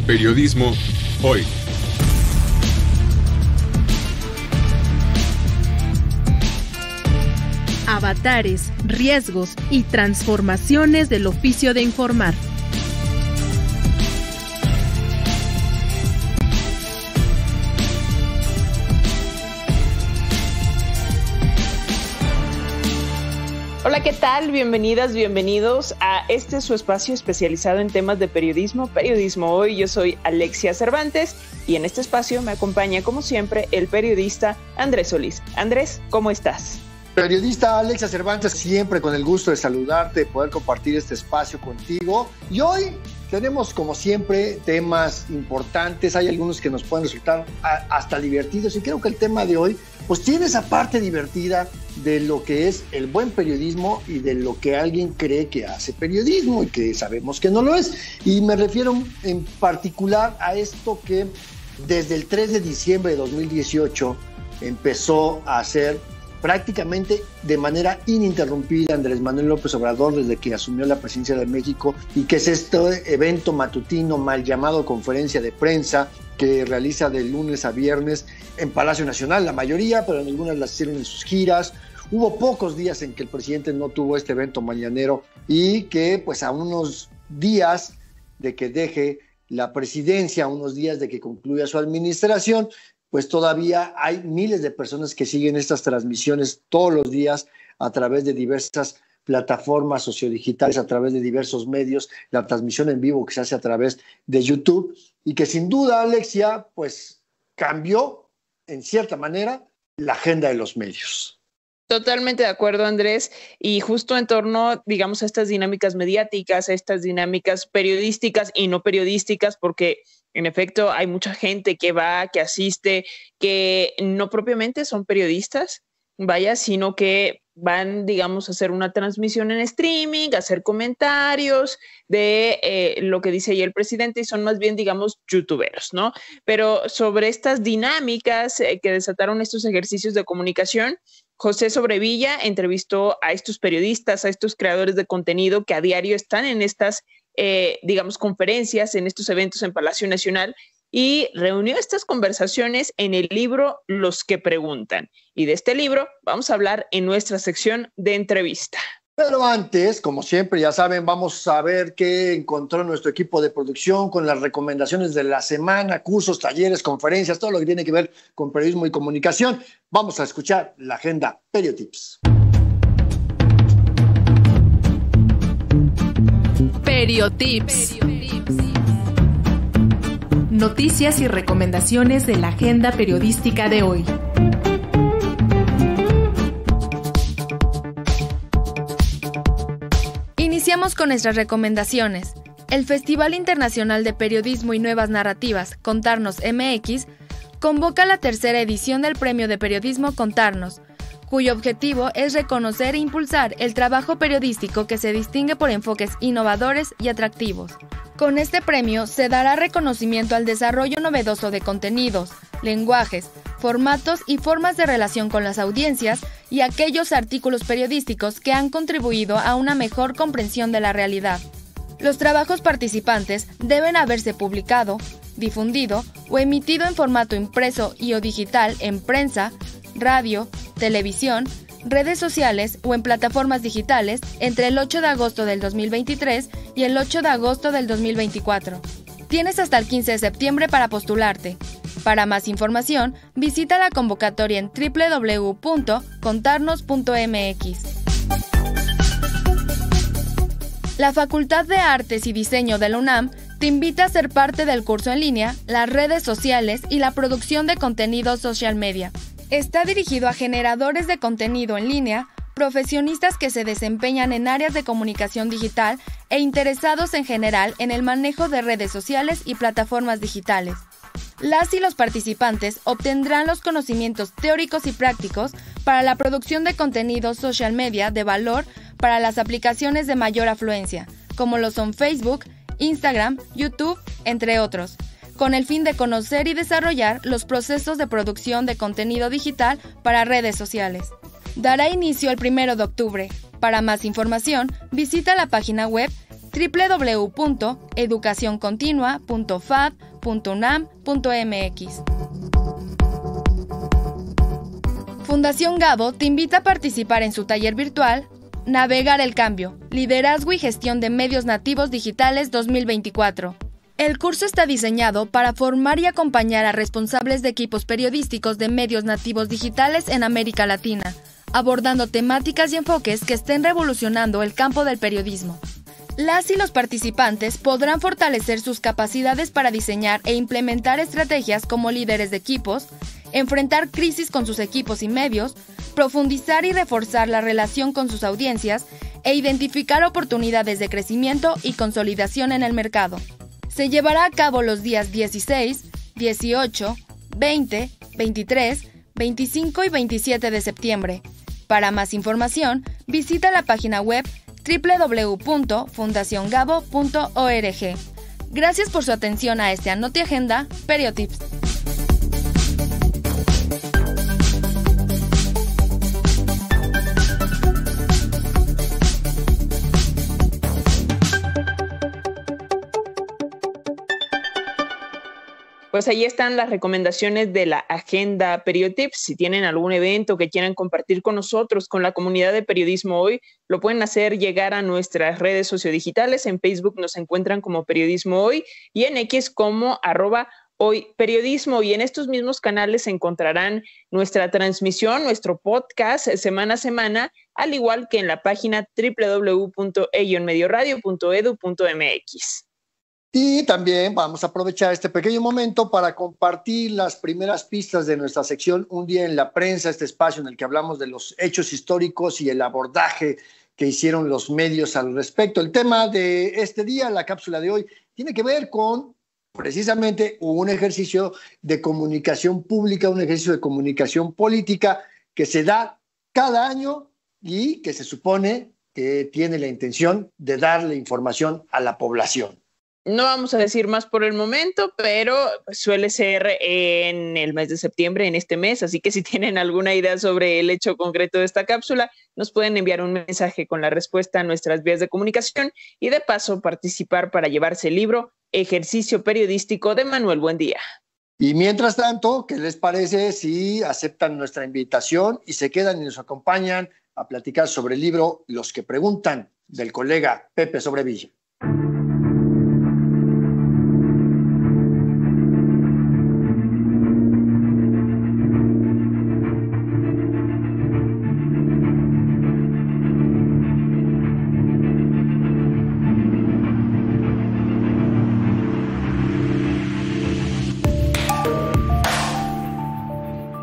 Periodismo hoy. Avatares, riesgos y transformaciones del oficio de informar. Hola, ¿qué tal? Bienvenidas, bienvenidos a su espacio especializado en temas de periodismo, Periodismo Hoy. Yo soy Alexia Cervantes y en este espacio me acompaña, como siempre, el periodista Andrés Solís. Andrés, ¿cómo estás? Periodista Alexia Cervantes, siempre con el gusto de saludarte, de poder compartir este espacio contigo. Y hoy tenemos, como siempre, temas importantes. Hay algunos que nos pueden resultar hasta divertidos. Y creo que el tema de hoy, pues tiene esa parte divertida de lo que es el buen periodismo y de lo que alguien cree que hace periodismo y que sabemos que no lo es. Y me refiero en particular a esto que desde el 3 de diciembre de 2018 empezó a hacer prácticamente de manera ininterrumpida Andrés Manuel López Obrador desde que asumió la presidencia de México, y que es este evento matutino mal llamado conferencia de prensa que realiza de lunes a viernes en Palacio Nacional, la mayoría, pero en algunas las hicieron en sus giras. Hubo pocos días en que el presidente no tuvo este evento mañanero y que pues a unos días de que deje la presidencia, a unos días de que concluya su administración, pues todavía hay miles de personas que siguen estas transmisiones todos los días a través de diversas plataformas sociodigitales, a través de diversos medios, la transmisión en vivo que se hace a través de YouTube, y que sin duda, Alexia, pues cambió en cierta manera la agenda de los medios. Totalmente de acuerdo, Andrés, y justo en torno, digamos, a estas dinámicas mediáticas, a estas dinámicas periodísticas y no periodísticas, porque en efecto hay mucha gente que va, que asiste, que no propiamente son periodistas, vaya, sino que van, digamos, a hacer una transmisión en streaming, a hacer comentarios de lo que dice ahí el presidente, y son más bien, digamos, youtuberos, ¿no? Pero sobre estas dinámicas que desataron estos ejercicios de comunicación, José Sobrevilla entrevistó a estos periodistas, a estos creadores de contenido que a diario están en estas, digamos, conferencias, en estos eventos en Palacio Nacional, y reunió estas conversaciones en el libro Los que Preguntan. Y de este libro vamos a hablar en nuestra sección de entrevista. Pero antes, como siempre, ya saben, vamos a ver qué encontró nuestro equipo de producción con las recomendaciones de la semana, cursos, talleres, conferencias, todo lo que tiene que ver con periodismo y comunicación. Vamos a escuchar la agenda Periotips. Periotips. Noticias y recomendaciones de la agenda periodística de hoy. Iniciamos con nuestras recomendaciones. El Festival Internacional de Periodismo y Nuevas Narrativas, Contarnos MX, convoca la tercera edición del Premio de Periodismo Contarnos, cuyo objetivo es reconocer e impulsar el trabajo periodístico que se distingue por enfoques innovadores y atractivos. Con este premio se dará reconocimiento al desarrollo novedoso de contenidos, lenguajes, formatos y formas de relación con las audiencias y aquellos artículos periodísticos que han contribuido a una mejor comprensión de la realidad. Los trabajos participantes deben haberse publicado, difundido o emitido en formato impreso y o digital en prensa, radio, televisión, redes sociales o en plataformas digitales entre el 8 de agosto del 2023 y el 8 de agosto del 2024. Tienes hasta el 15 de septiembre para postularte. Para más información, visita la convocatoria en www.contarnos.mx. La Facultad de Artes y Diseño de la UNAM te invita a ser parte del curso en línea, las redes sociales y la producción de contenido social media. Está dirigido a generadores de contenido en línea, profesionistas que se desempeñan en áreas de comunicación digital e interesados en general en el manejo de redes sociales y plataformas digitales. Las y los participantes obtendrán los conocimientos teóricos y prácticos para la producción de contenido social media de valor para las aplicaciones de mayor afluencia, como lo son Facebook, Instagram, YouTube, entre otros, con el fin de conocer y desarrollar los procesos de producción de contenido digital para redes sociales. Dará inicio el 1 de octubre. Para más información, visita la página web www.educacioncontinua.fad.unam.mx. Fundación Gabo te invita a participar en su taller virtual Navegar el Cambio, Liderazgo y Gestión de Medios Nativos Digitales 2024. El curso está diseñado para formar y acompañar a responsables de equipos periodísticos de medios nativos digitales en América Latina, abordando temáticas y enfoques que estén revolucionando el campo del periodismo. Las y los participantes podrán fortalecer sus capacidades para diseñar e implementar estrategias como líderes de equipos, enfrentar crisis con sus equipos y medios, profundizar y reforzar la relación con sus audiencias e identificar oportunidades de crecimiento y consolidación en el mercado. Se llevará a cabo los días 16, 18, 20, 23, 25 y 27 de septiembre. Para más información, visita la página web www.fundaciongabo.org. Gracias por su atención a este Anote Agenda, Periotips. Pues ahí están las recomendaciones de la agenda Periotips. Si tienen algún evento que quieran compartir con nosotros, con la comunidad de Periodismo Hoy, lo pueden hacer llegar a nuestras redes sociodigitales. En Facebook nos encuentran como Periodismo Hoy y en X como @hoyperiodismo. Y en estos mismos canales encontrarán nuestra transmisión, nuestro podcast semana a semana, al igual que en la página www.medioradio.edu.mx. Y también vamos a aprovechar este pequeño momento para compartir las primeras pistas de nuestra sección Un Día en la Prensa, este espacio en el que hablamos de los hechos históricos y el abordaje que hicieron los medios al respecto. El tema de este día, la cápsula de hoy, tiene que ver con precisamente un ejercicio de comunicación pública, un ejercicio de comunicación política que se da cada año y que se supone que tiene la intención de darle información a la población. No vamos a decir más por el momento, pero suele ser en el mes de septiembre, en este mes, así que si tienen alguna idea sobre el hecho concreto de esta cápsula, nos pueden enviar un mensaje con la respuesta a nuestras vías de comunicación y de paso participar para llevarse el libro Ejercicio Periodístico de Manuel Buendía. Y mientras tanto, ¿qué les parece si aceptan nuestra invitación y se quedan y nos acompañan a platicar sobre el libro Los que Preguntan, del colega Pepe Sobrevilla?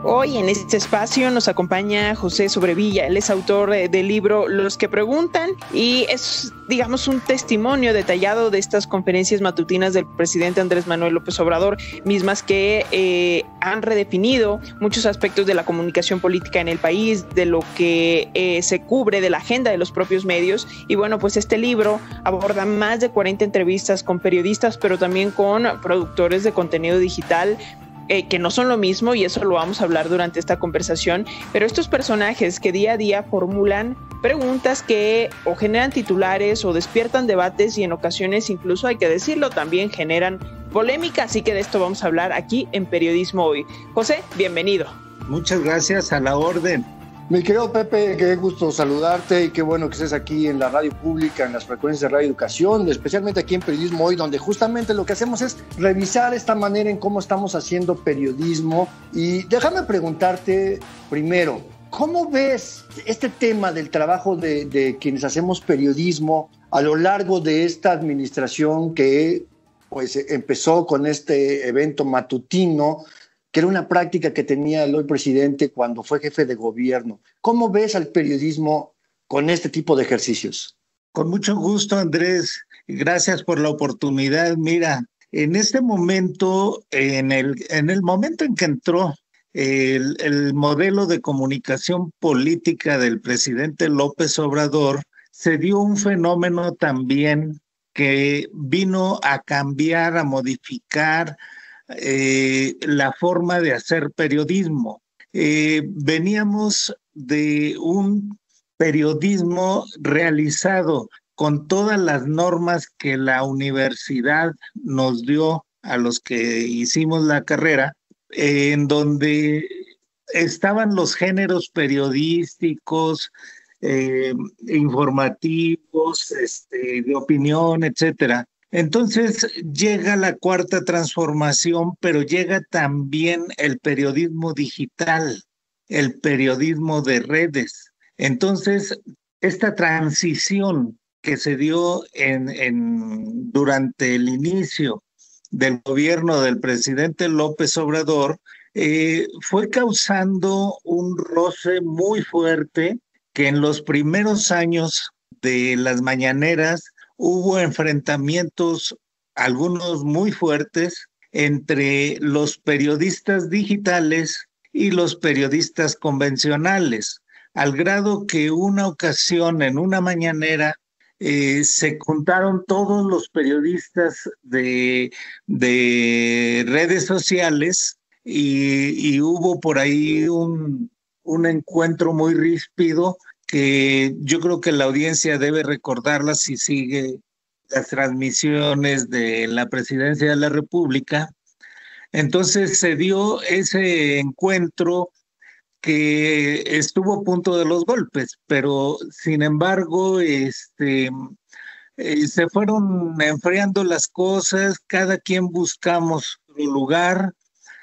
Hoy en este espacio nos acompaña José Sobrevilla. Él es autor del libro Los que Preguntan y es, digamos, un testimonio detallado de estas conferencias matutinas del presidente Andrés Manuel López Obrador, mismas que han redefinido muchos aspectos de la comunicación política en el país, de lo que se cubre, de la agenda de los propios medios. Y bueno, pues este libro aborda más de 40 entrevistas con periodistas, pero también con productores de contenido digital, que no son lo mismo, y eso lo vamos a hablar durante esta conversación, pero estos personajes que día a día formulan preguntas que o generan titulares o despiertan debates y en ocasiones, incluso hay que decirlo, también generan polémica, así que de esto vamos a hablar aquí en Periodismo Hoy. José, bienvenido. Muchas gracias, a la orden. Mi querido Pepe, qué gusto saludarte y qué bueno que estés aquí en la radio pública, en las frecuencias de Radio Educación, especialmente aquí en Periodismo Hoy, donde justamente lo que hacemos es revisar esta manera en cómo estamos haciendo periodismo. Y déjame preguntarte primero, ¿cómo ves este tema del trabajo de quienes hacemos periodismo a lo largo de esta administración que pues empezó con este evento matutino, que era una práctica que tenía el hoy presidente cuando fue jefe de gobierno? ¿Cómo ves al periodismo con este tipo de ejercicios? Con mucho gusto, Andrés. Gracias por la oportunidad. Mira, en este momento, en el momento en que entró el modelo de comunicación política del presidente López Obrador, se dio un fenómeno también que vino a cambiar, a modificar la forma de hacer periodismo. Veníamos de un periodismo realizado con todas las normas que la universidad nos dio a los que hicimos la carrera, en donde estaban los géneros periodísticos, informativos, de opinión, etcétera. Entonces llega la cuarta transformación, pero llega también el periodismo digital, el periodismo de redes. Entonces, esta transición que se dio durante el inicio del gobierno del presidente López Obrador, fue causando un roce muy fuerte, que en los primeros años de las mañaneras hubo enfrentamientos, algunos muy fuertes, entre los periodistas digitales y los periodistas convencionales, al grado que una ocasión en una mañanera se juntaron todos los periodistas de redes sociales y hubo por ahí un encuentro muy ríspido que yo creo que la audiencia debe recordarla si sigue las transmisiones de la Presidencia de la República. Entonces se dio ese encuentro que estuvo a punto de los golpes, pero sin embargo, se fueron enfriando las cosas, cada quien buscamos su lugar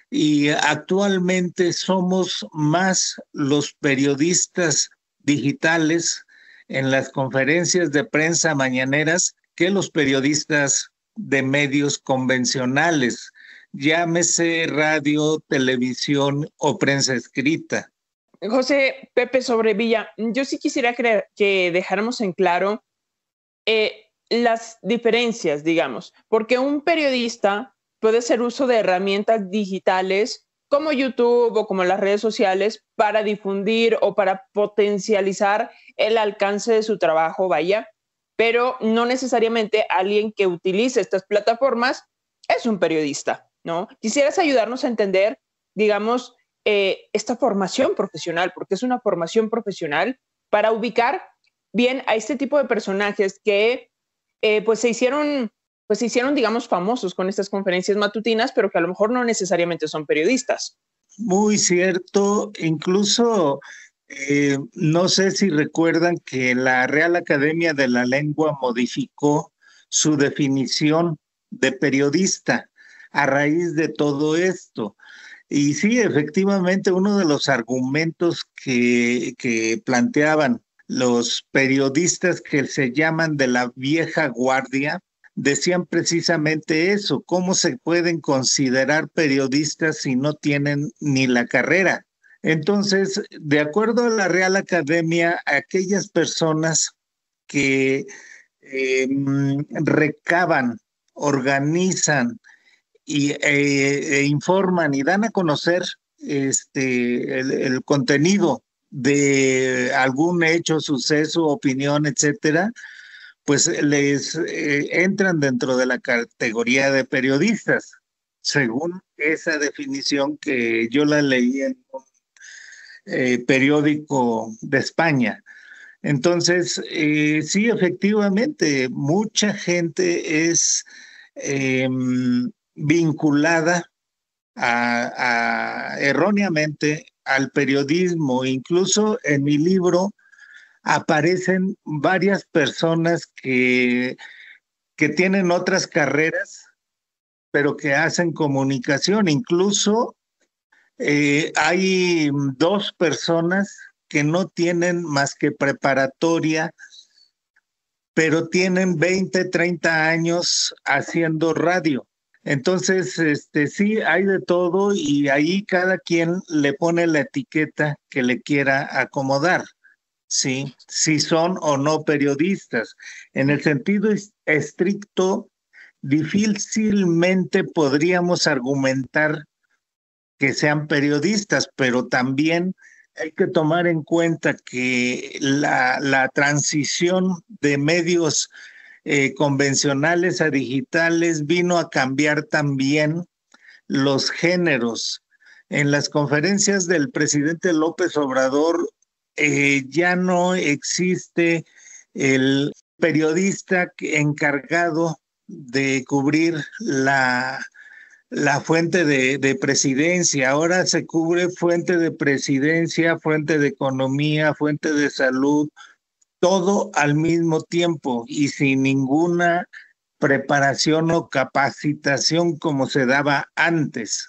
y actualmente somos más los periodistas digitales en las conferencias de prensa mañaneras que los periodistas de medios convencionales, llámese radio, televisión o prensa escrita. José Pepe Sobrevilla, yo sí quisiera que dejáramos en claro las diferencias, digamos, porque un periodista puede hacer uso de herramientas digitales como YouTube o como las redes sociales para difundir o para potencializar el alcance de su trabajo, vaya, pero no necesariamente alguien que utilice estas plataformas es un periodista, ¿no? ¿Quisieras ayudarnos a entender, digamos, esta formación profesional, porque es una formación profesional para ubicar bien a este tipo de personajes que pues se hicieron, digamos, famosos con estas conferencias matutinas, pero que a lo mejor no necesariamente son periodistas? Muy cierto, incluso no sé si recuerdan que la Real Academia de la Lengua modificó su definición de periodista a raíz de todo esto. Y sí, efectivamente, uno de los argumentos que planteaban los periodistas que se llaman de la vieja guardia, decían precisamente eso: ¿cómo se pueden considerar periodistas si no tienen ni la carrera? Entonces, de acuerdo a la Real Academia, aquellas personas que recaban, organizan e informan y dan a conocer el contenido de algún hecho, suceso, opinión, etcétera, pues les entran dentro de la categoría de periodistas, según esa definición que yo la leí en un periódico de España. Entonces, sí, efectivamente, mucha gente es vinculada erróneamente al periodismo. Incluso en mi libro aparecen varias personas que tienen otras carreras, pero que hacen comunicación. Incluso hay 2 personas que no tienen más que preparatoria, pero tienen 20, 30 años haciendo radio. Entonces, sí, hay de todo y ahí cada quien le pone la etiqueta que le quiera acomodar, ¿sí? Si son o no periodistas. En el sentido estricto, difícilmente podríamos argumentar que sean periodistas, pero también hay que tomar en cuenta que la transición de medios convencionales a digitales vino a cambiar también los géneros. En las conferencias del presidente López Obrador ya no existe el periodista encargado de cubrir la fuente de presidencia. Ahora se cubre fuente de presidencia, fuente de economía, fuente de salud, todo al mismo tiempo y sin ninguna preparación o capacitación como se daba antes.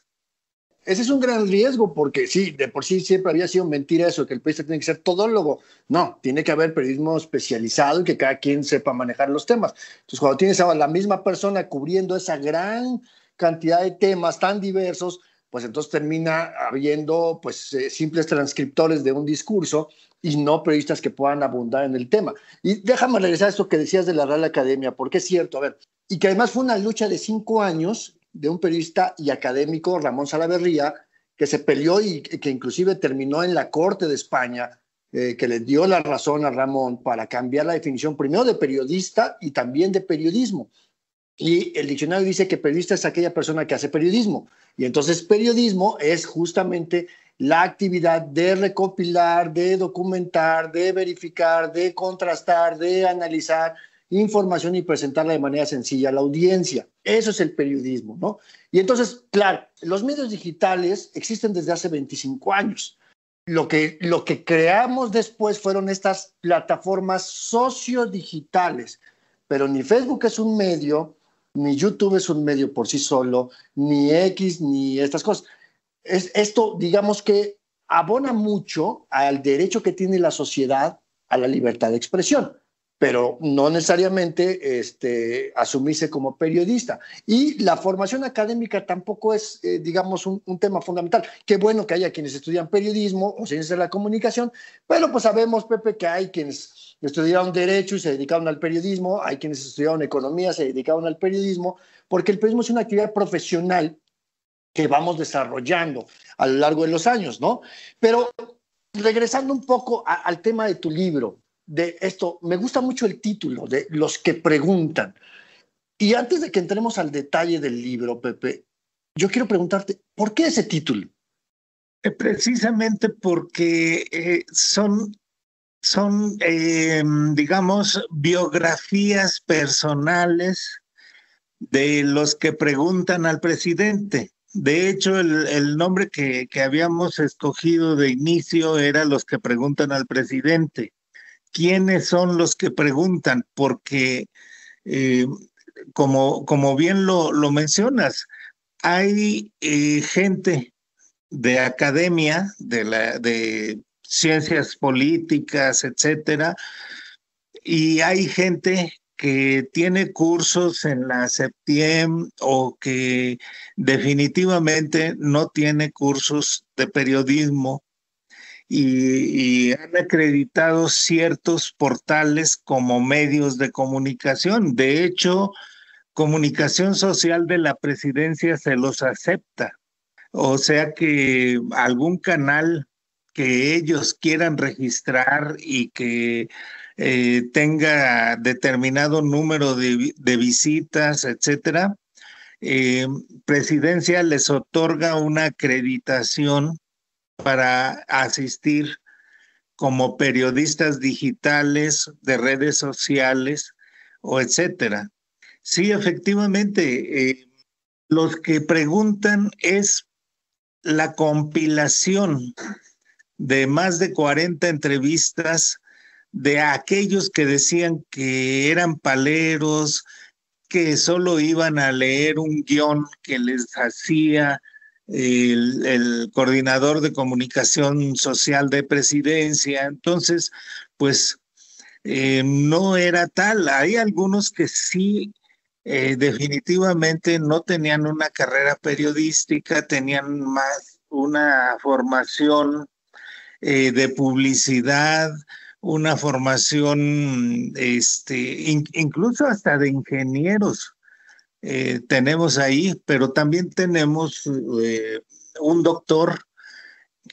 Ese es un gran riesgo porque sí, de por sí siempre había sido mentira eso, que el periodista tiene que ser todólogo. No, tiene que haber periodismo especializado y que cada quien sepa manejar los temas. Entonces, cuando tienes a la misma persona cubriendo esa gran cantidad de temas tan diversos, pues entonces termina habiendo pues simples transcriptores de un discurso y no periodistas que puedan abundar en el tema. Y déjame regresar a esto que decías de la Real Academia, porque es cierto, a ver, y que además fue una lucha de 5 años de un periodista y académico, Ramón Salaverría, que se peleó y que inclusive terminó en la Corte de España, que le dio la razón a Ramón para cambiar la definición primero de periodista y también de periodismo. Y el diccionario dice que periodista es aquella persona que hace periodismo. Y entonces periodismo es justamente la actividad de recopilar, de documentar, de verificar, de contrastar, de analizar información y presentarla de manera sencilla a la audiencia. Eso es el periodismo, ¿no? Y entonces, claro, los medios digitales existen desde hace 25 años. Lo que creamos después fueron estas plataformas sociodigitales, pero ni Facebook es un medio, ni YouTube es un medio por sí solo, ni X, ni estas cosas. Esto, digamos que abona mucho al derecho que tiene la sociedad a la libertad de expresión, pero no necesariamente asumirse como periodista. Y la formación académica tampoco es, digamos, un tema fundamental. Qué bueno que haya quienes estudian periodismo o ciencias de la comunicación, pero pues sabemos, Pepe, que hay quienes estudiaron Derecho y se dedicaron al periodismo, hay quienes estudiaron Economía, se dedicaron al periodismo, porque el periodismo es una actividad profesional que vamos desarrollando a lo largo de los años, ¿no? Pero regresando un poco al tema de tu libro, de esto, me gusta mucho el título de Los que preguntan. Y antes de que entremos al detalle del libro, Pepe, yo quiero preguntarte, ¿por qué ese título? Precisamente porque son digamos, biografías personales de los que preguntan al presidente. De hecho, el nombre que habíamos escogido de inicio era Los que preguntan al presidente. ¿Quiénes son los que preguntan? Porque, como bien lo mencionas, hay gente de academia, de ciencias políticas, etcétera, y hay gente que tiene cursos en la SEPTIEM o que definitivamente no tiene cursos de periodismo y han acreditado ciertos portales como medios de comunicación. De hecho, Comunicación Social de la Presidencia se los acepta. O sea que algún canal que ellos quieran registrar y que tenga determinado número de visitas, etcétera, Presidencia les otorga una acreditación para asistir como periodistas digitales de redes sociales o etcétera. Sí, efectivamente, los que preguntan es la compilación de más de 40 entrevistas de aquellos que decían que eran paleros, que solo iban a leer un guión que les hacía el coordinador de comunicación social de Presidencia. Entonces, pues no era tal. Hay algunos que sí, definitivamente no tenían una carrera periodística, tenían más una formación de publicidad, una formación incluso hasta de ingenieros. Tenemos ahí, pero también tenemos un doctor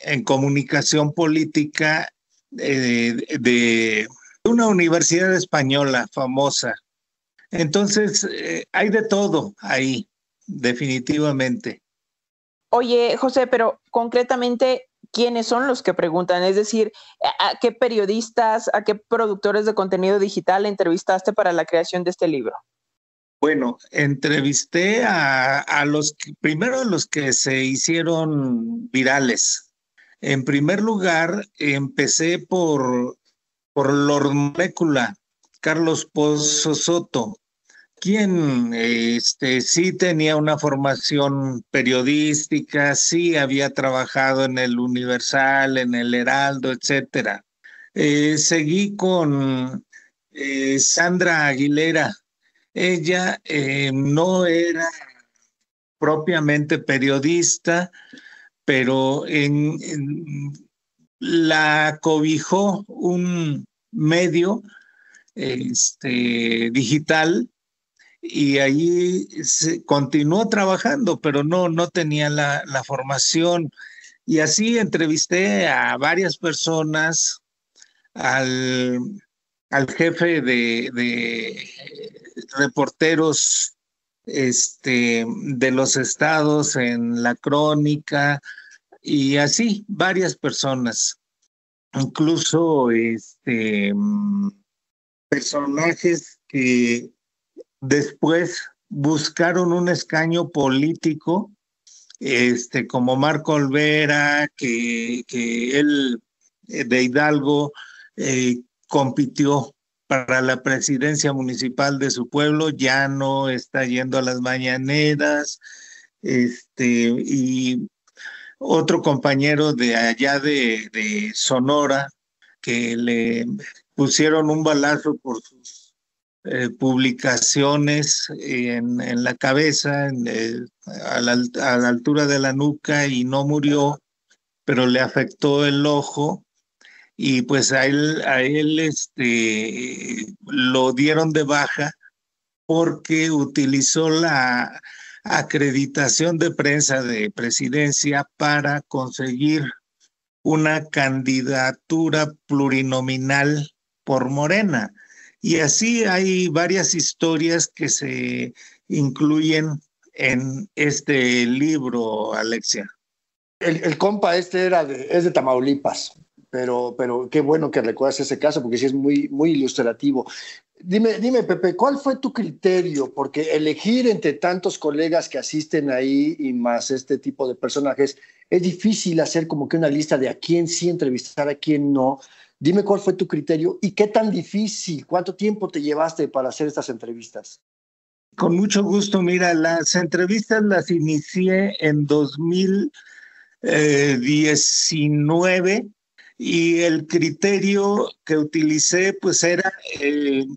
en comunicación política de una universidad española famosa. Entonces, hay de todo ahí, definitivamente. Oye, José, pero concretamente, quiénes son los que preguntan, es decir, a qué periodistas, a qué productores de contenido digital entrevistaste para la creación de este libro. Bueno, entrevisté a primero los que se hicieron virales. En primer lugar, empecé por Lord Molecula, Carlos Pozo Soto, quien sí tenía una formación periodística, sí había trabajado en el Universal, en el Heraldo, etcétera. Seguí con Sandra Aguilera. Ella no era propiamente periodista, pero la cobijó un medio digital y allí continuó trabajando, pero no tenía la formación. Y así entrevisté a varias personas, al jefe de reporteros de los estados en La Crónica, y así varias personas, incluso personajes que después buscaron un escaño político, como Marco Olvera, que él de Hidalgo compitió para la presidencia municipal de su pueblo, ya no está yendo a las mañaneras, y otro compañero de allá de Sonora, que le pusieron un balazo por sus publicaciones en la cabeza, a la altura de la nuca, y no murió, pero le afectó el ojo. Y pues a él lo dieron de baja porque utilizó la acreditación de prensa de presidencia para conseguir una candidatura plurinominal por Morena. Y así hay varias historias que se incluyen en este libro, Alexia. El compa es de Tamaulipas. Pero qué bueno que recuerdas ese caso, porque sí es muy, muy ilustrativo. Dime, Pepe, ¿cuál fue tu criterio? Porque elegir entre tantos colegas que asisten ahí y más este tipo de personajes, es difícil hacer como que una lista de a quién sí entrevistar, a quién no. Dime cuál fue tu criterio y qué tan difícil, cuánto tiempo te llevaste para hacer estas entrevistas. Con mucho gusto. Mira, las entrevistas las inicié en 2019. Y el criterio que utilicé, pues era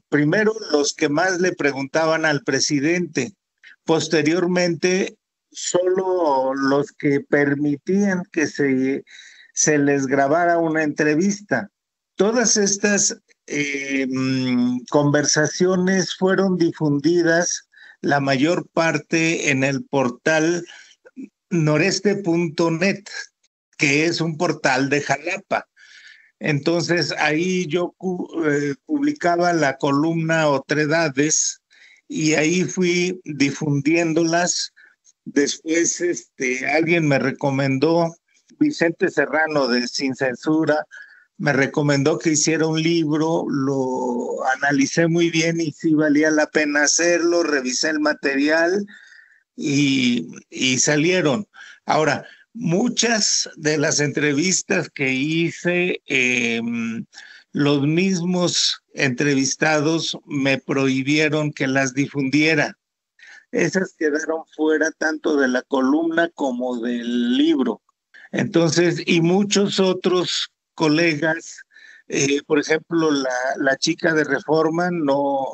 primero los que más le preguntaban al presidente, posteriormente solo los que permitían que se les grabara una entrevista. Todas estas conversaciones fueron difundidas, la mayor parte en el portal noreste.net, que es un portal de Jalapa. Entonces ahí yo publicaba la columna Otredades y ahí fui difundiéndolas. Después alguien me recomendó, Vicente Serrano de Sin Censura, me recomendó que hiciera un libro, lo analicé muy bien y sí valía la pena hacerlo, revisé el material y salieron. Ahora, muchas de las entrevistas que hice, los mismos entrevistados me prohibieron que las difundiera. Esas quedaron fuera tanto de la columna como del libro. Entonces, y muchos otros colegas, por ejemplo, la chica de Reforma no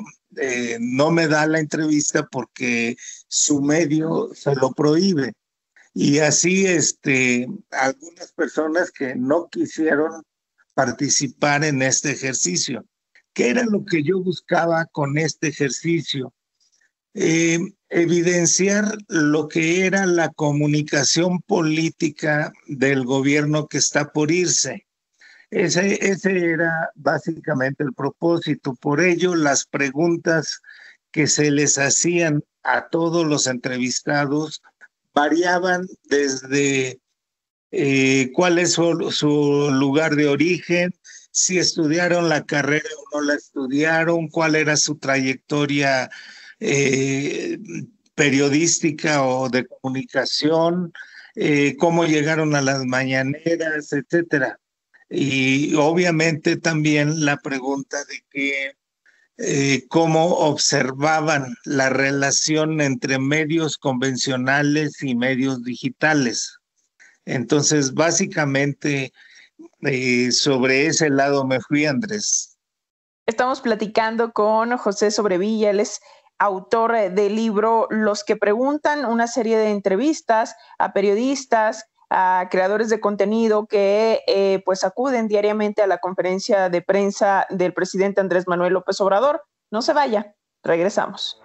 me da la entrevista porque su medio se lo prohíbe. Y así algunas personas que no quisieron participar en este ejercicio. ¿Qué era lo que yo buscaba con este ejercicio? Evidenciar lo que era la comunicación política del gobierno que está por irse. Ese era básicamente el propósito. Por ello, las preguntas que se les hacían a todos los entrevistados variaban desde cuál es su lugar de origen, si estudiaron la carrera o no la estudiaron, cuál era su trayectoria periodística o de comunicación, cómo llegaron a las mañaneras, etcétera. Y obviamente también la pregunta de cómo observaban la relación entre medios convencionales y medios digitales. Entonces, básicamente, sobre ese lado me fui, Andrés. Estamos platicando con José Sobrevilla, él es autor del libro Los que Preguntan, una serie de entrevistas a periodistas, a creadores de contenido que pues acuden diariamente a la conferencia de prensa del presidente Andrés Manuel López Obrador. No se vaya, regresamos.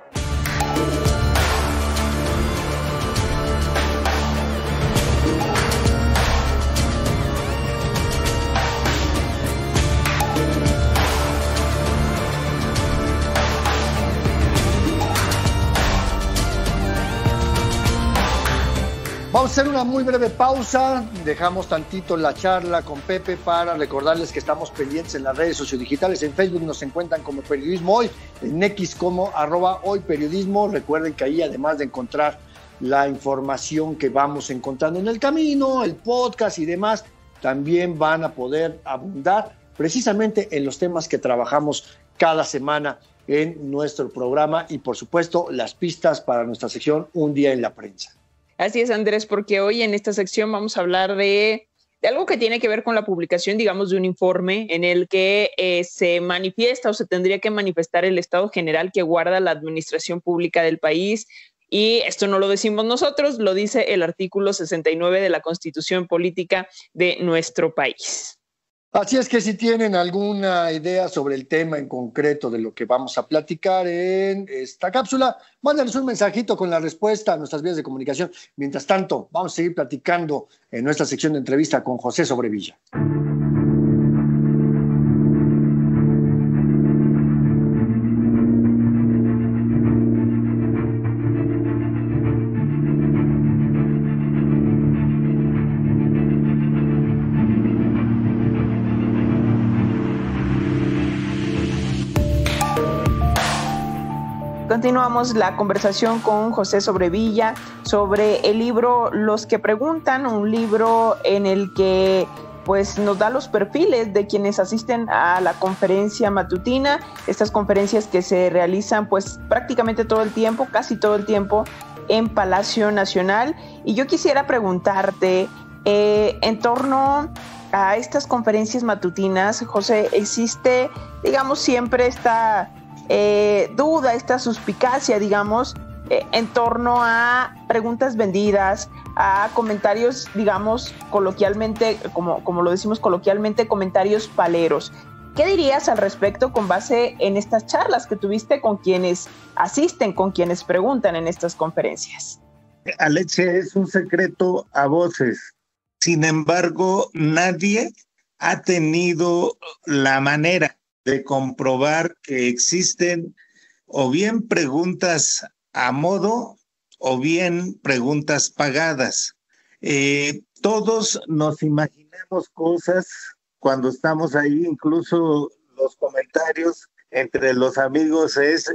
Vamos a hacer una muy breve pausa, dejamos tantito la charla con Pepe para recordarles que estamos pendientes en las redes sociodigitales. En Facebook nos encuentran como Periodismo Hoy, en X como @hoyperiodismo. Recuerden que ahí, además de encontrar la información que vamos encontrando en el camino, el podcast y demás, también van a poder abundar precisamente en los temas que trabajamos cada semana en nuestro programa y, por supuesto, las pistas para nuestra sección Un Día en la Prensa. Así es, Andrés, porque hoy en esta sección vamos a hablar de algo que tiene que ver con la publicación, digamos, de un informe en el que se manifiesta o se tendría que manifestar el estado general que guarda la administración pública del país. Y esto no lo decimos nosotros, lo dice el artículo 69 de la Constitución Política de nuestro país. Así es que si tienen alguna idea sobre el tema en concreto de lo que vamos a platicar en esta cápsula, mándanos un mensajito con la respuesta a nuestras vías de comunicación. Mientras tanto, vamos a seguir platicando en nuestra sección de entrevista con José Sobrevilla. Continuamos la conversación con José Sobrevilla sobre el libro Los que Preguntan, un libro en el que pues nos da los perfiles de quienes asisten a la conferencia matutina, estas conferencias que se realizan pues prácticamente todo el tiempo, casi todo el tiempo en Palacio Nacional. Y yo quisiera preguntarte en torno a estas conferencias matutinas, José, existe, digamos, siempre esta duda, esta suspicacia, digamos, en torno a preguntas vendidas, a comentarios, digamos, coloquialmente, como lo decimos coloquialmente, comentarios paleros. ¿Qué dirías al respecto con base en estas charlas que tuviste con quienes asisten, con quienes preguntan en estas conferencias? Alexia, es un secreto a voces. Sin embargo, nadie ha tenido la manera de comprobar que existen o bien preguntas a modo o bien preguntas pagadas. Todos nos imaginamos cosas cuando estamos ahí, incluso los comentarios entre los amigos esa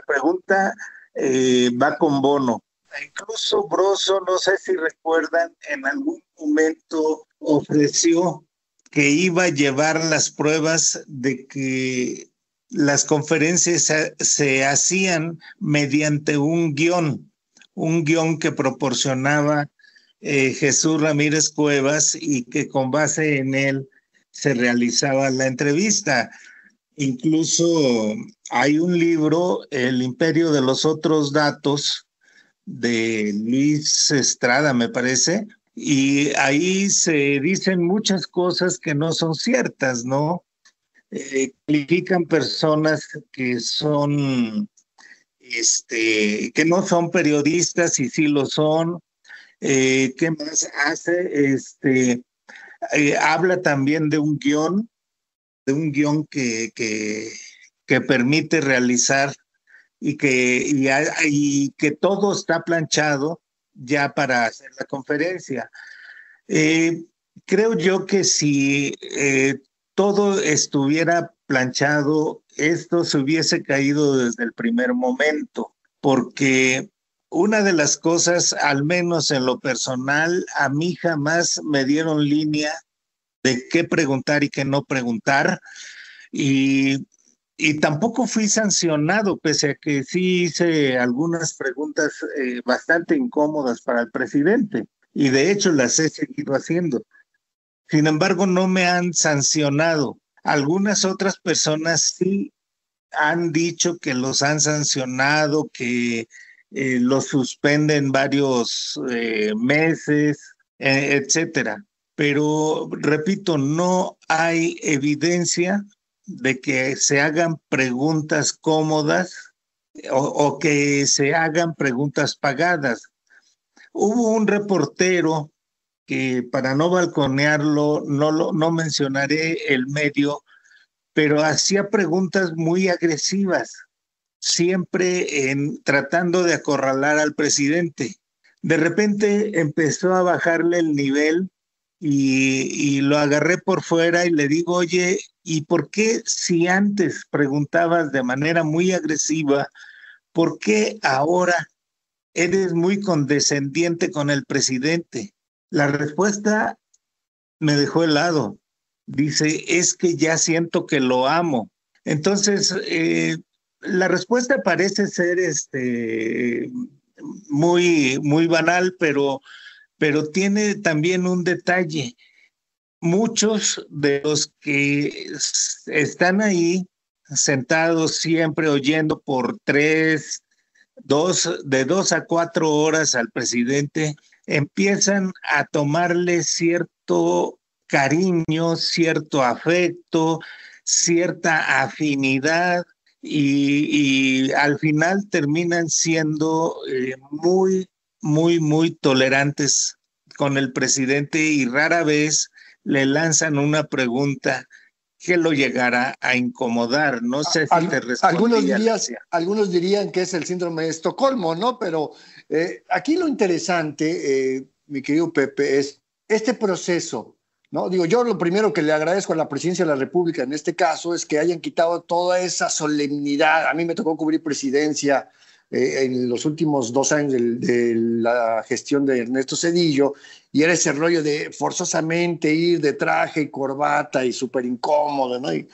pregunta va con bono. Incluso Broso, no sé si recuerdan, en algún momento ofreció que iba a llevar las pruebas de que las conferencias se hacían mediante un guión que proporcionaba Jesús Ramírez Cuevas y que con base en él se realizaba la entrevista. Incluso hay un libro, El Imperio de los Otros Datos, de Luis Estrada, me parece, y ahí se dicen muchas cosas que no son ciertas, ¿no? Califican personas que son, que no son periodistas y sí lo son. ¿Qué más hace? Habla también de un guión que permite realizar y que todo está planchado ya para hacer la conferencia. Eh, Creo yo que si todo estuviera planchado, esto se hubiese caído desde el primer momento, porque una de las cosas, al menos en lo personal, a mí jamás me dieron línea de qué preguntar y qué no preguntar, y, y tampoco fui sancionado, pese a que sí hice algunas preguntas bastante incómodas para el presidente, y de hecho las he seguido haciendo. Sin embargo, no me han sancionado. Algunas otras personas sí han dicho que los han sancionado, que los suspenden varios meses, etcétera. Pero, repito, no hay evidencia de que se hagan preguntas cómodas o que se hagan preguntas pagadas. Hubo un reportero que, para no balconearlo, no mencionaré el medio, pero hacía preguntas muy agresivas, siempre tratando de acorralar al presidente. De repente empezó a bajarle el nivel y lo agarré por fuera y le digo, oye, ¿y por qué si antes preguntabas de manera muy agresiva, por qué ahora eres muy condescendiente con el presidente? La respuesta me dejó helado. Dice, es que ya siento que lo amo. Entonces, la respuesta parece ser muy banal, pero tiene también un detalle. Muchos de los que están ahí sentados siempre oyendo por de 2 a 4 horas al presidente, empiezan a tomarle cierto cariño, cierto afecto, cierta afinidad y al final terminan siendo muy tolerantes con el presidente y rara vez le lanzan una pregunta que lo llegara a incomodar. No sé si te respondí. Algunos dirían que es el síndrome de Estocolmo, ¿no? Pero aquí lo interesante, mi querido Pepe, es este proceso, ¿no? Digo, yo lo primero que le agradezco a la Presidencia de la República en este caso es que hayan quitado toda esa solemnidad. A mí me tocó cubrir presidencia en los últimos 2 años de la gestión de Ernesto Zedillo, y era ese rollo de forzosamente ir de traje y corbata y súper incómodo, ¿no? Y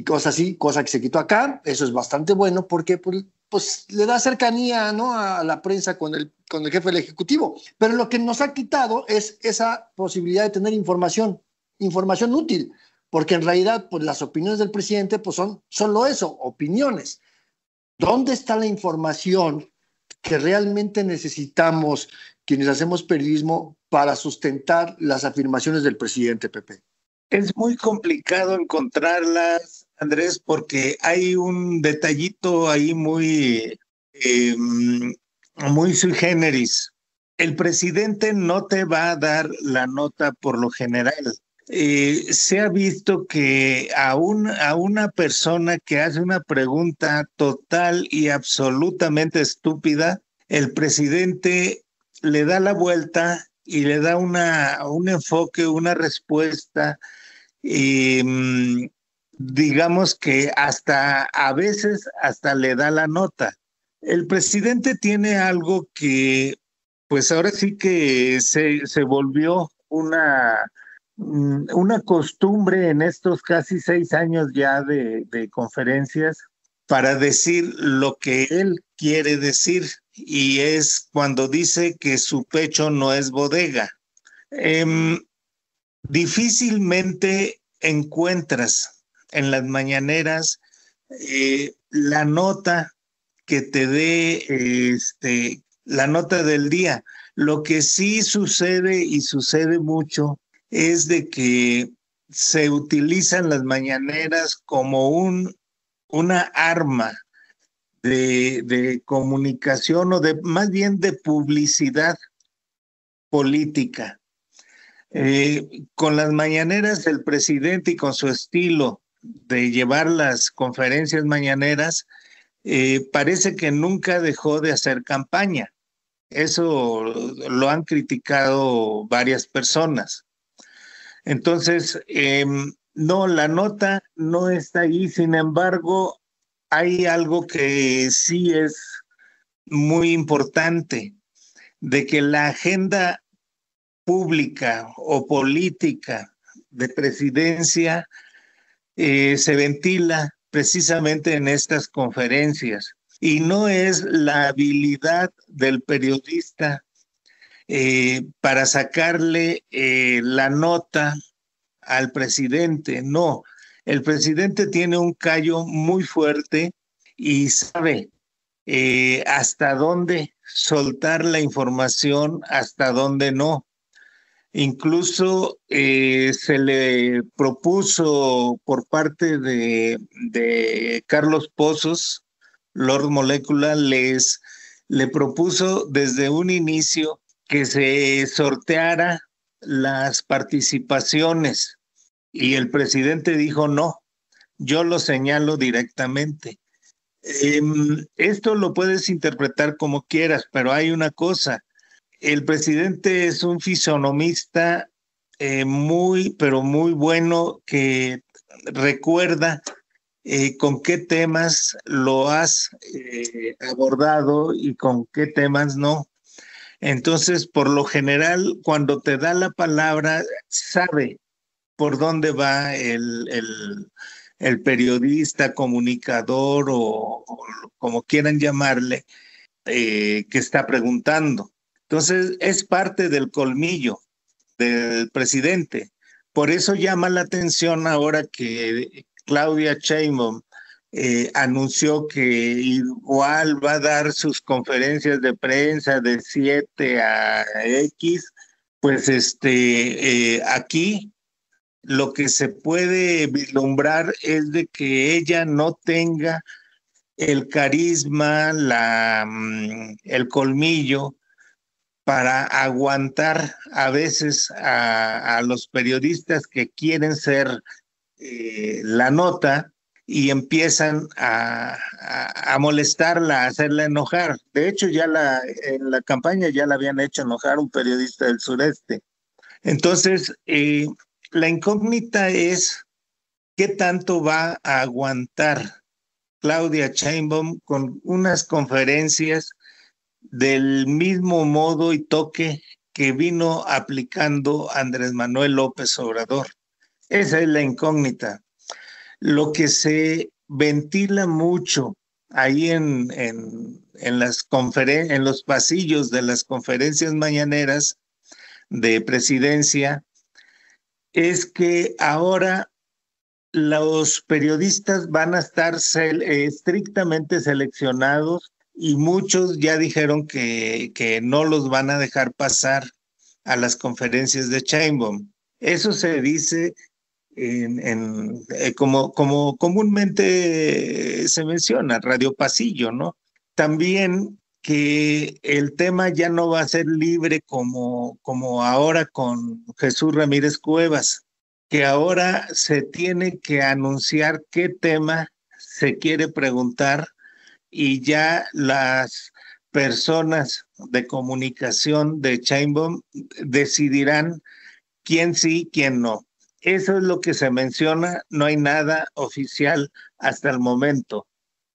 cosas así, cosa que se quitó acá. Eso es bastante bueno porque pues le da cercanía, ¿no?, a la prensa con el jefe del Ejecutivo. Pero lo que nos ha quitado es esa posibilidad de tener información útil, porque en realidad pues las opiniones del presidente pues son solo eso, opiniones. ¿Dónde está la información que realmente necesitamos quienes hacemos periodismo para sustentar las afirmaciones del presidente, Pepe? Es muy complicado encontrarlas, Andrés, porque hay un detallito ahí muy sui generis. El presidente no te va a dar la nota por lo general. Se ha visto que a una persona que hace una pregunta total y absolutamente estúpida, el presidente le da la vuelta y le da un enfoque, una respuesta, digamos que a veces hasta le da la nota. El presidente tiene algo que, pues ahora sí que se volvió una costumbre en estos casi 6 años ya de conferencias, para decir lo que él quiere decir, y es cuando dice que su pecho no es bodega. Difícilmente encuentras en las mañaneras la nota que te dé la nota del día. Lo que sí sucede, y sucede mucho, es de que se utilizan las mañaneras como una arma de comunicación, o más bien de publicidad política. Con las mañaneras del presidente y con su estilo de llevar las conferencias mañaneras, parece que nunca dejó de hacer campaña. Eso lo han criticado varias personas. Entonces, no, la nota no está ahí. Sin embargo, hay algo que sí es muy importante, de que la agenda pública o política de presidencia se ventila precisamente en estas conferencias. Y no es la habilidad del periodista para sacarle la nota al presidente. No, el presidente tiene un callo muy fuerte y sabe hasta dónde soltar la información, hasta dónde no. Incluso se le propuso por parte de Carlos Pozos, Lord Molecula, le propuso desde un inicio que se sorteara las participaciones y el presidente dijo no, yo lo señalo directamente. Esto lo puedes interpretar como quieras, pero hay una cosa. El presidente es un fisonomista pero muy bueno, que recuerda con qué temas lo has abordado y con qué temas no. Entonces, por lo general, cuando te da la palabra, sabe por dónde va el periodista, comunicador o como quieran llamarle, que está preguntando. Entonces, es parte del colmillo del presidente. Por eso llama la atención ahora que Claudia Sheinbaum anunció que igual va a dar sus conferencias de prensa de 7 a X, pues aquí lo que se puede vislumbrar es de que ella no tenga el carisma, el colmillo para aguantar a veces a los periodistas que quieren ser la nota y empiezan a molestarla, a hacerla enojar. De hecho, en la campaña ya la habían hecho enojar un periodista del sureste. Entonces, la incógnita es qué tanto va a aguantar Claudia Sheinbaum con unas conferencias del mismo modo y toque que vino aplicando Andrés Manuel López Obrador. Esa es la incógnita. Lo que se ventila mucho ahí en los pasillos de las conferencias mañaneras de presidencia es que ahora los periodistas van a estar estrictamente seleccionados y muchos ya dijeron que no los van a dejar pasar a las conferencias de Sheinbaum. Eso se dice como comúnmente se menciona, radio pasillo, ¿no? También que el tema ya no va a ser libre como ahora con Jesús Ramírez Cuevas, que ahora se tiene que anunciar qué tema se quiere preguntar y ya las personas de comunicación de Sheinbaum decidirán quién sí, quién no. Eso es lo que se menciona, no hay nada oficial hasta el momento.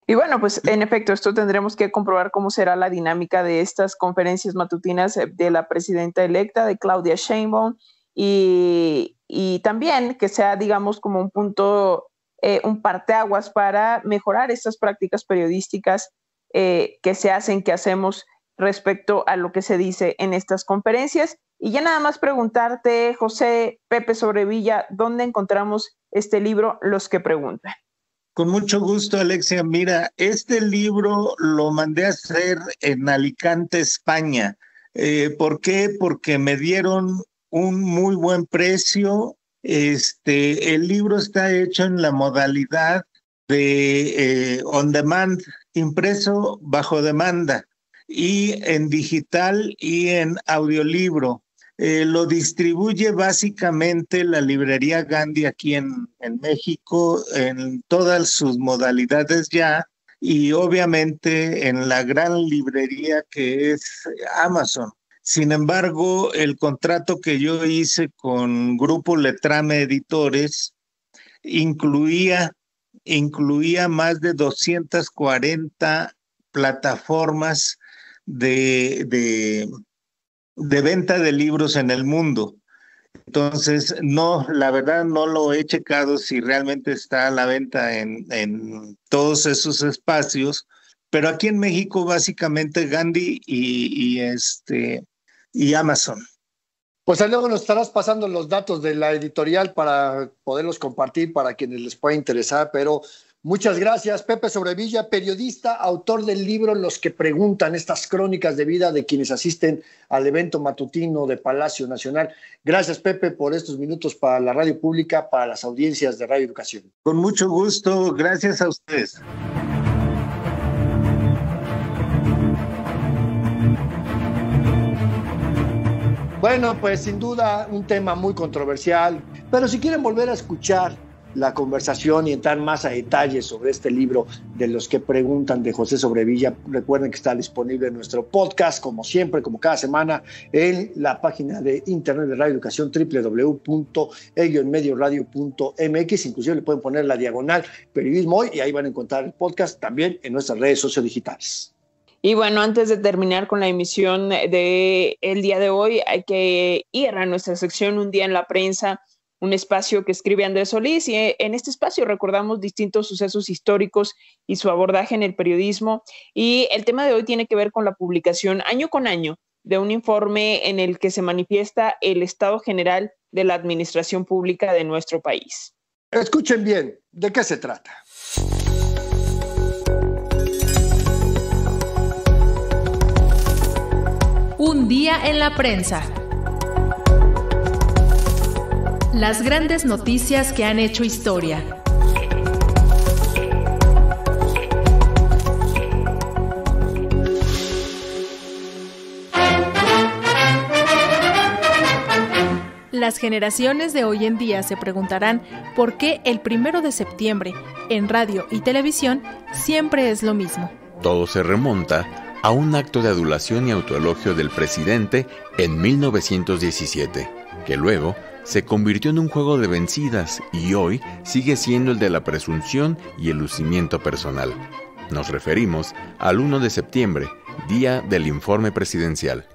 Y bueno, pues en efecto, esto tendremos que comprobar cómo será la dinámica de estas conferencias matutinas de la presidenta electa, de Claudia Sheinbaum, y también que sea, digamos, como un punto, un parteaguas para mejorar estas prácticas periodísticas que se hacen, que hacemos respecto a lo que se dice en estas conferencias. Y ya nada más preguntarte, José Pepe Sobrevilla, ¿dónde encontramos este libro, Los que Preguntan? Con mucho gusto, Alexia. Mira, este libro lo mandé a hacer en Alicante, España. ¿Por qué? Porque me dieron un muy buen precio. El libro está hecho en la modalidad de on demand, impreso bajo demanda, y en digital y en audiolibro. Lo distribuye básicamente la librería Gandhi aquí en México en todas sus modalidades ya, y obviamente en la gran librería que es Amazon. Sin embargo, el contrato que yo hice con Grupo Letrame Editores incluía más de 240 plataformas de venta de libros en el mundo. Entonces, no, la verdad no lo he checado si realmente está a la venta en todos esos espacios, pero aquí en México básicamente Gandhi y Amazon. Pues luego nos estarás pasando los datos de la editorial para poderlos compartir para quienes les pueda interesar, pero muchas gracias, Pepe Sobrevilla, periodista, autor del libro Los que preguntan, estas crónicas de vida de quienes asisten al evento matutino de Palacio Nacional. Gracias, Pepe, por estos minutos para la radio pública, para las audiencias de Radio Educación. Con mucho gusto, gracias a ustedes. Bueno, pues sin duda un tema muy controversial, pero si quieren volver a escuchar la conversación y entrar más a detalles sobre este libro de Los que preguntan de José Sobrevilla, recuerden que está disponible en nuestro podcast, como siempre, como cada semana, en la página de internet de Radio Educación, www.medioradio.mx. Inclusive le pueden poner la diagonal Periodismo Hoy y ahí van a encontrar el podcast también en nuestras redes sociodigitales. Y bueno, antes de terminar con la emisión del día de hoy, hay que ir a nuestra sección Un Día en la Prensa, un espacio que escribe Andrés Solís, y en este espacio recordamos distintos sucesos históricos y su abordaje en el periodismo. Y el tema de hoy tiene que ver con la publicación año con año de un informe en el que se manifiesta el estado general de la administración pública de nuestro país. Escuchen bien, ¿de qué se trata? Un día en la prensa. Las grandes noticias que han hecho historia. Las generaciones de hoy en día se preguntarán por qué el 1 de septiembre, en radio y televisión, siempre es lo mismo. Todo se remonta a un acto de adulación y autoelogio del presidente en 1917, que luego se convirtió en un juego de vencidas y hoy sigue siendo el de la presunción y el lucimiento personal. Nos referimos al 1 de septiembre, día del informe presidencial.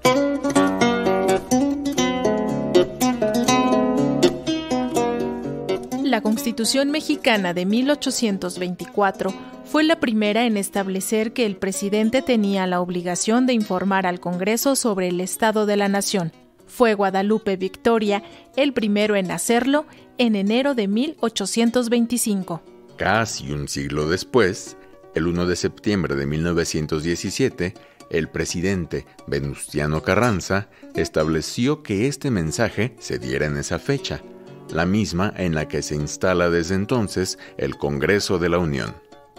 La Constitución mexicana de 1824 fue la primera en establecer que el presidente tenía la obligación de informar al Congreso sobre el estado de la nación. Fue Guadalupe Victoria el primero en hacerlo en enero de 1825. Casi un siglo después, el 1 de septiembre de 1917, el presidente Venustiano Carranza estableció que este mensaje se diera en esa fecha, la misma en la que se instala desde entonces el Congreso de la Unión.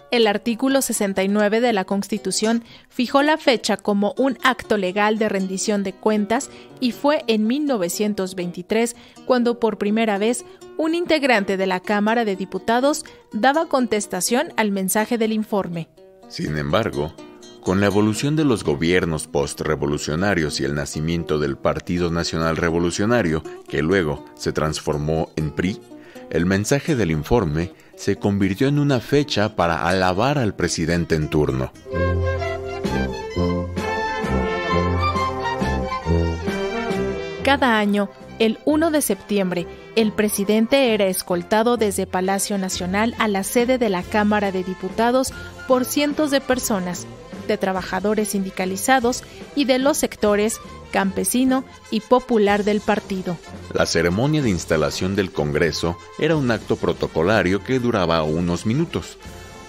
El artículo 69 de la Constitución fijó la fecha como un acto legal de rendición de cuentas y fue en 1923 cuando por primera vez un integrante de la Cámara de Diputados daba contestación al mensaje del informe. Sin embargo, con la evolución de los gobiernos postrevolucionarios y el nacimiento del Partido Nacional Revolucionario, que luego se transformó en PRI, el mensaje del informe se convirtió en una fecha para alabar al presidente en turno. Cada año, el 1 de septiembre, el presidente era escoltado desde Palacio Nacional a la sede de la Cámara de Diputados por cientos de personas, de trabajadores sindicalizados y de los sectores campesino y popular del partido. La ceremonia de instalación del Congreso era un acto protocolario que duraba unos minutos,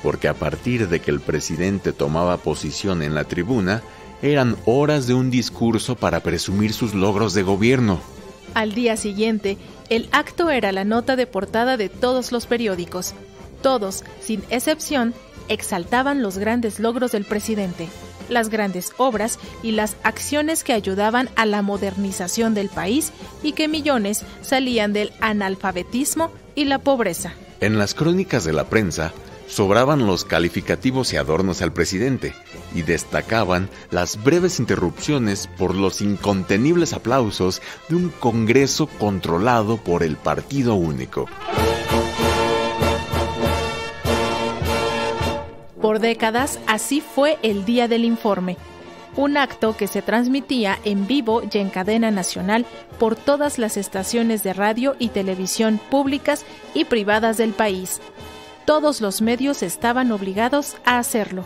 porque a partir de que el presidente tomaba posición en la tribuna, eran horas de un discurso para presumir sus logros de gobierno. Al día siguiente, el acto era la nota de portada de todos los periódicos. Todos, sin excepción, exaltaban los grandes logros del presidente, las grandes obras y las acciones que ayudaban a la modernización del país y que millones salían del analfabetismo y la pobreza. En las crónicas de la prensa sobraban los calificativos y adornos al presidente, y destacaban las breves interrupciones por los incontenibles aplausos de un Congreso controlado por el Partido Único. Por décadas, así fue el Día del Informe, un acto que se transmitía en vivo y en cadena nacional por todas las estaciones de radio y televisión públicas y privadas del país. Todos los medios estaban obligados a hacerlo.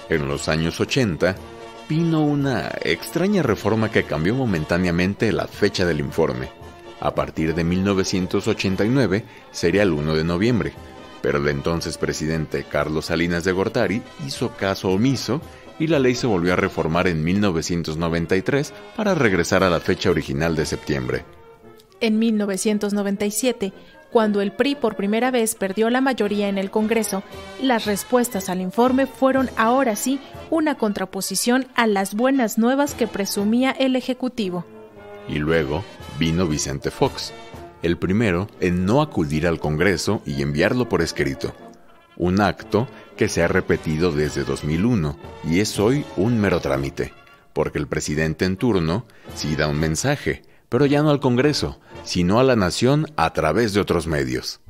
En los años 80, vino una extraña reforma que cambió momentáneamente la fecha del informe. A partir de 1989 sería el 1 de noviembre, pero el entonces presidente Carlos Salinas de Gortari hizo caso omiso y la ley se volvió a reformar en 1993 para regresar a la fecha original de septiembre. En 1997, cuando el PRI por primera vez perdió la mayoría en el Congreso, las respuestas al informe fueron ahora sí una contraposición a las buenas nuevas que presumía el Ejecutivo. Y luego vino Vicente Fox, el primero en no acudir al Congreso y enviarlo por escrito. Un acto que se ha repetido desde 2001 y es hoy un mero trámite, porque el presidente en turno sí da un mensaje, pero ya no al Congreso, sino a la nación a través de otros medios.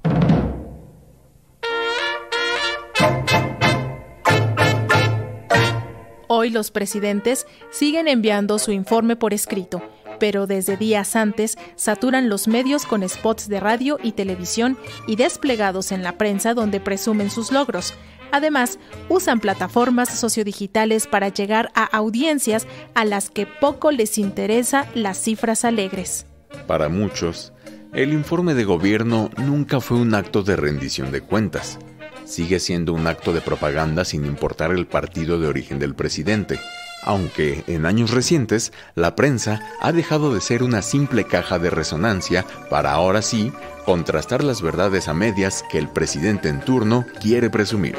Hoy los presidentes siguen enviando su informe por escrito, pero desde días antes saturan los medios con spots de radio y televisión y desplegados en la prensa donde presumen sus logros. Además, usan plataformas sociodigitales para llegar a audiencias a las que poco les interesa las cifras alegres. Para muchos, el informe de gobierno nunca fue un acto de rendición de cuentas. Sigue siendo un acto de propaganda sin importar el partido de origen del presidente, aunque en años recientes la prensa ha dejado de ser una simple caja de resonancia para ahora sí contrastar las verdades a medias que el presidente en turno quiere presumir.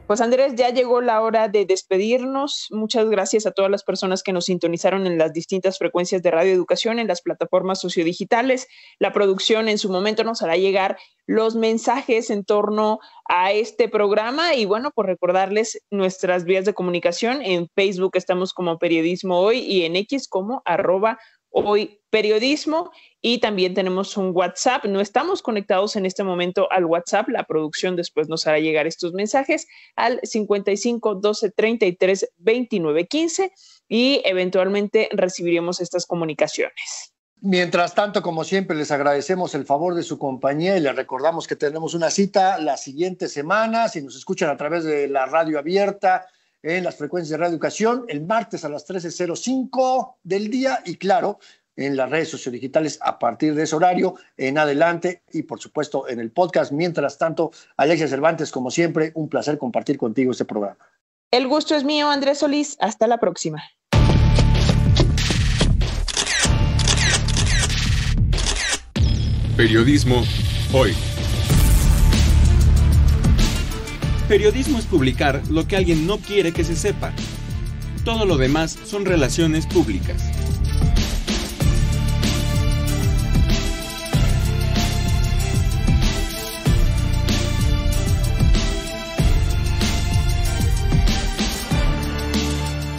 Pues Andrés, ya llegó la hora de despedirnos. Muchas gracias a todas las personas que nos sintonizaron en las distintas frecuencias de Radio Educación, en las plataformas sociodigitales. La producción en su momento nos hará llegar los mensajes en torno a este programa y bueno, pues recordarles nuestras vías de comunicación. En Facebook estamos como Periodismo Hoy y en X como @hoyperiodismo. Y también tenemos un WhatsApp. No estamos conectados en este momento al WhatsApp. La producción después nos hará llegar estos mensajes al 55 12 33 29 15 y eventualmente recibiremos estas comunicaciones. Mientras tanto, como siempre, les agradecemos el favor de su compañía y les recordamos que tenemos una cita la siguiente semana. Si nos escuchan a través de la radio abierta en las frecuencias de Radio Educación, el martes a las 13:05 del día y claro, en las redes sociodigitales a partir de ese horario en adelante y por supuesto en el podcast. Mientras tanto, Alexia Cervantes, como siempre, un placer compartir contigo este programa. El gusto es mío, Andrés Solís. Hasta la próxima. Periodismo Hoy. Periodismo es publicar lo que alguien no quiere que se sepa. Todo lo demás son relaciones públicas.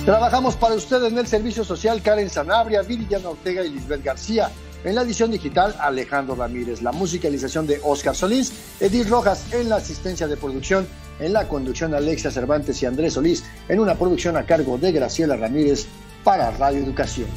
Trabajamos para usted en el servicio social Karen Sanabria, Viridiana Ortega y Lisbeth García. En la edición digital, Alejandro Ramírez. La musicalización de Oscar Solís, Edith Rojas en la asistencia de producción. En la conducción, Alexia Cervantes y Andrés Solís. En una producción a cargo de Graciela Ramírez para Radio Educación.